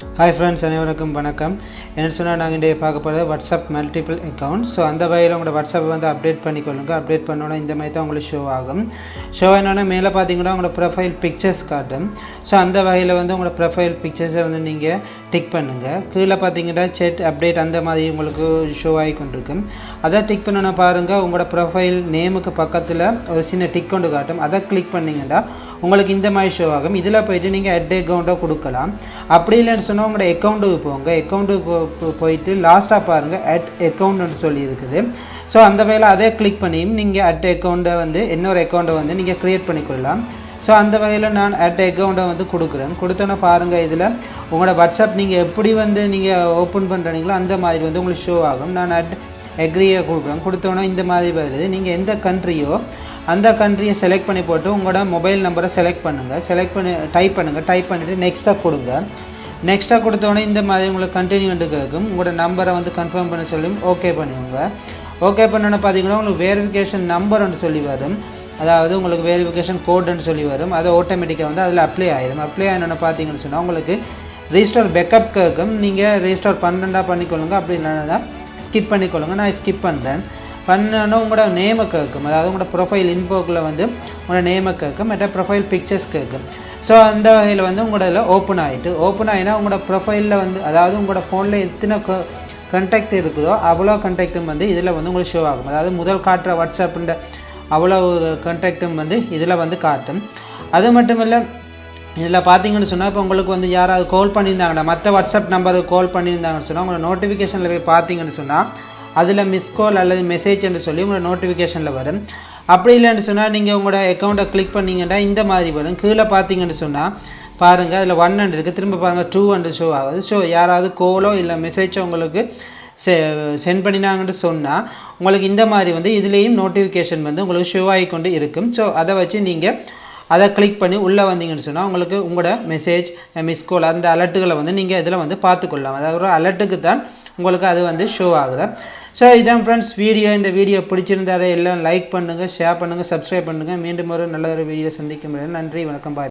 Hi friends, அனைவருக்கும் வணக்கம். என்ன சொன்னா நாங்க இங்கே பார்க்க போறது WhatsApp மல்டிபிள் அக்கவுண்ட். சோ அந்த வகையில உங்க WhatsApp வந்து அப்டேட் பண்ணிக்கொள்ளுங்க. அப்டேட் பண்ணோம்னா இந்த மாதிரி தான் உங்களுக்கு ஷோ ஆகும். ஷோ என்னன்னா மேலே பாத்தீங்கன்னா உங்க ப்ரொஃபைல் பிக்சர்ஸ் காட்டும். சோ அந்த வகையில வந்து உங்க ப்ரொஃபைல் பிக்சர்ஸை வந்து நீங்க டிக் பண்ணுங்க. கீழ பாத்தீங்கன்னா chat அப்டேட் அந்த மாதிரி உங்களுக்கு ஷோ ஆகி கொண்டிருக்கும். அத டிக் பண்ணனும் பாருங்க உங்க ப்ரொஃபைல் நேமுக்கு பக்கத்துல ஒரு சின்ன டிக் கொண்டு காட்டும். அத கிளிக் பண்ணீங்கனா உங்களுக்கு இந்த மாதிரி ஷோ ஆகும். இதுல போய்ட்டு நீங்க add account கொடுக்கலாம். அப்படி இல்லன்னு சொன்னா உங்க அக்கவுண்ட்க்கு போங்க. அக்கவுண்ட்க்கு போய்ட்டு லாஸ்டா பாருங்க add account ன்னு சொல்லி இருக்குது. சோ அந்த வேளை அதே கிளிக் பண்ணி நீங்க add account வந்து இன்னொரு அக்கவுண்ட் வந்து நீங்க கிரியேட் பண்ணிக்கலாம். சோ அந்த வகையில நான் add account வந்து கொடுக்கிறேன். கொடுத்தன பாருங்க இதுல உங்க WhatsApp நீங்க எப்படி வந்து நீங்க ஓபன் பண்றீங்களோ அந்த மாதிரி வந்து உங்களுக்கு ஷோ ஆகும். நான் add agree கொடுக்கிறேன். கொடுத்தோனா இந்த மாதிரி வருது. நீங்க எந்த கண்ட்ரியோ அந்த கண்ட்ரியை செலக்ட் பண்ணி போட்டு உங்களோட மொபைல் நம்பரை செலக்ட் பண்ணுங்க. செலக்ட் பண்ணி டைப் பண்ணுங்க. டைப் பண்ணிட்டு நெக்ஸ்ட்டா கொடுங்க. நெக்ஸ்ட்டா கொடுத்தோனே இந்த மாதிரி உங்களுக்கு கண்டினியூ வந்து கேக்கும். உங்களோட நம்பரை வந்து கன்ஃபார்ம் பண்ண சொல்லி ஓகே பண்ணுங்க. ஓகே பண்ணனே பாத்தீங்கன்னா உங்களுக்கு வெரிஃபிகேஷன் நம்பர் ன்னு சொல்லி வரும். அதாவது உங்களுக்கு வெரிஃபிகேஷன் கோட் ன்னு சொல்லி வரும். அது ஆட்டோமேட்டிக்கா வந்து அதுல அப்ளை ஆயிடும். அப்ளை ஆனனே பாத்தீங்கன்னு சொன்னா உங்களுக்கு ரெஜிஸ்டர் பேக்கப் கேக்கும். நீங்க ரெஜிஸ்டர் பண்ணண்டா பண்ணிக்கொள்ளுங்க. அப்படி இல்லனா ஸ்கிப் பண்ணிக்கொள்ளுங்க. நான் ஸ்கிப் பண்றேன். பண்ணனோ உங்களோட நேம் கேக்கும். அதாவது உங்களோட ப்ரொஃபைல் இன்ஃபோக்குள்ள வந்து உங்களோட நேம் கேக்கும். மற்ற ப்ரொஃபைல் பிக்சர்ஸ் கேக்கும். சோ அந்த வகையில வந்து உங்களோட ஓபன் ஆயிட்டு ஓபன் ஆயினா உங்களோட ப்ரொஃபைல்ல வந்து அதாவது உங்களோட போன்ல எத்தனை கான்டாக்ட் இருக்குதோ அவ்வளோ கான்டாக்ட்டும் வந்து இதுல வந்து உங்களுக்கு ஷோ ஆகும். அதாவது முதல் காட்டுற WhatsApp ன்ற அவ்வளோ கான்டாக்ட்டும் வந்து இதுல வந்து காட்டும். அது மட்டும் இல்ல இதுல பாத்தீங்கன்னு சொன்னா இப்ப உங்களுக்கு வந்து யாராவது கால் பண்ணிருந்தாங்கனா மத்த WhatsApp நம்பருக்கு கால் பண்ணிருந்தாங்கன்னு சொன்னா உங்க நோட்டிஃபிகேஷன்ல போய் பாத்தீங்கன்னு சொன்னா அதுல மிஸ் கால் அல்லது மெசேஜ் ன்னு சொல்லி உங்க நோட்டிஃபிகேஷன்ல வரும். அப்படி இல்லன்னு சொன்னா நீங்க உங்களோட அக்கவுண்ட கிளிக் பண்ணீங்கனா இந்த மாதிரி வரும். கீழ பாத்தீங்கன்னு சொன்னா பாருங்க அதுல 1 இருக்கு. திரும்ப பாருங்க 2 ன்னு ஷோ ஆகுது. சோ யாராவது காலோ இல்ல மெசேஜோ உங்களுக்கு சென்ட் பண்ணினாங்கன்னு சொன்னா உங்களுக்கு இந்த மாதிரி வந்து இதுலயும் நோட்டிஃபிகேஷன் வந்து உங்களுக்கு ஷோ ஆகி கொண்டு இருக்கும். சோ அத வச்சு நீங்க அத கிளிக் பண்ணி உள்ள வந்தீங்கன்னு சொன்னா உங்களுக்கு உங்களோட மெசேஜ் மிஸ் கால் அந்த அலர்ட்களை வந்து நீங்க இதல வந்து பார்த்துக்கொள்ளலாம். அதாவது ஒரு அலர்ட்டுக்கு தான் உங்களுக்கு அது வந்து ஷோ ஆகுது. சோ இதான் फ्रेंड्स வீடியோ. இந்த வீடியோ பிடிச்சிருந்தா எல்லாம் லைக் பண்ணுங்க, ஷேர் பண்ணுங்க, சப்ஸ்கிரைப் பண்ணுங்க. மீண்டும் ஒரு நல்ல ஒரு வீடியோ சந்திக்கும் வரை நன்றி, வணக்கம், பாய்.